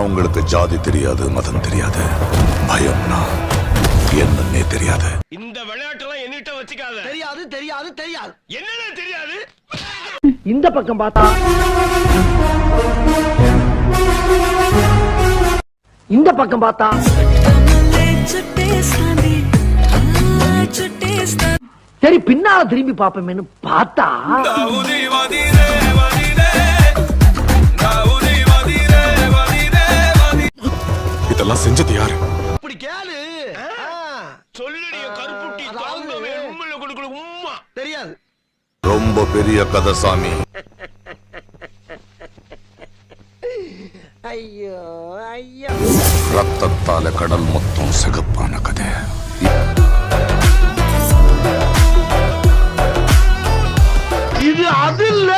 அவங்களுக்கு ஜாதி தெரியாது, மதம் தெரியாது, பயம்னா என்னன்னே தெரியாது. இந்த விளையாட்டுலாம் என்னிட்ட வச்சுக்காத. தெரியாது தெரியாது தெரியாது. என்னன்னு தெரியாது. இந்த பக்கம் பார்த்தா இந்த பக்கம் பார்த்தா சரி பின்னால திரும்பி பாப்போமேன்னு பார்த்தா இதெல்லாம் செஞ்சது யாரு? இப்படி கேளு. சொல்லுடைய கருப்புட்டி தாங்கவே உண்மையில கொடுக்கல உம்மா தெரியாது. ரொம்ப பெரிய கதை சாமி. ஐயோ ஐயோ. ரத்தத்தால கடல் மொத்தம் சிகப்பான கதை. இது அது இல்ல.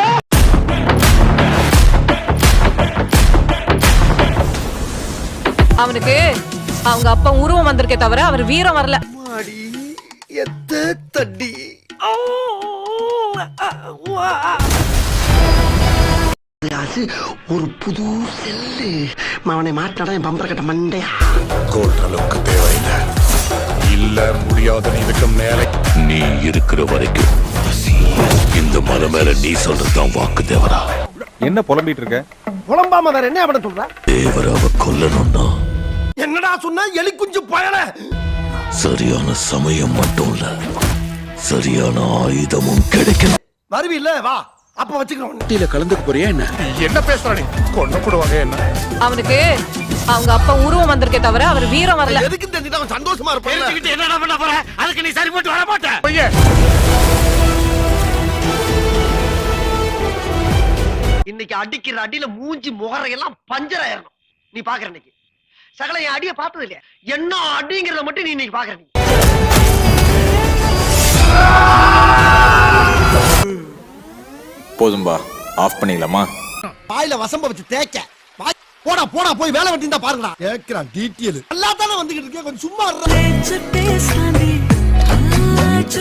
அவனுக்கு அவங்க அப்பா உருவம் வந்திருக்கே தவிர அவர் வீரம் வரல. மாடி எத்த தடி. ஒரு புது செல்லு அவனை மாட்டாடா என் பம்பர கட்ட மண்டையா. கோல்ட் அளவுக்கு தேவையில்லை. இல்ல முடியாத இதுக்கு மேல நீ இருக்கிற வரைக்கும் இந்த மலை மேல நீ சொல்றதுதான் வாக்கு தேவரா. என்ன புலம்பிட்டு இருக்க? புலம்பாம வேற என்ன அவன சொல்ற? தேவராவை கொல்லணும்னா என்னடா சொன்னா எலி குஞ்சு பயல. சரியான சமயம் மட்டும் இல்ல, சரியான ஆயுதமும் கிடைக்கணும். வருவி இல்ல வா அப்ப வச்சுக்கிறோம். டீல கலந்துக்க போறியா என்ன? என்ன பேசுறானே? கொண்டு போடுவாங்க என்ன? அவனுக்கு அவங்க அப்பா உருவம் வந்திருக்கே தவிர அவர் வீரம் வரல. எதுக்கு தெரிஞ்சிட்டு அவன் சந்தோஷமா இருப்பான். என்னடா பண்ண போற? அதுக்கு நீ சரிப்பட்டு வர மாட்ட. இன்னைக்கு அடிக்கிற அடியில மூஞ்சி முகரையெல்லாம் பஞ்சர் ஆயிரணும். நீ பாக்குற இன்னைக்கு சகல என் அடிய பார்த்தது இல்லையா? என்ன அடிங்கிறத மட்டும் நீ இன்னைக்கு பாக்குற. நீ போதும்பா, ஆஃப் பண்ணிடலாமா? வாயில வசம்ப வச்சு தேய்க்க. போடா போடா போய் வேலை வெட்டி தான் பாருங்கடா. கேக்குறான் டீட்டெயில் எல்லாத்தானே வந்துகிட்டு இருக்கேன். கொஞ்சம் சும்மா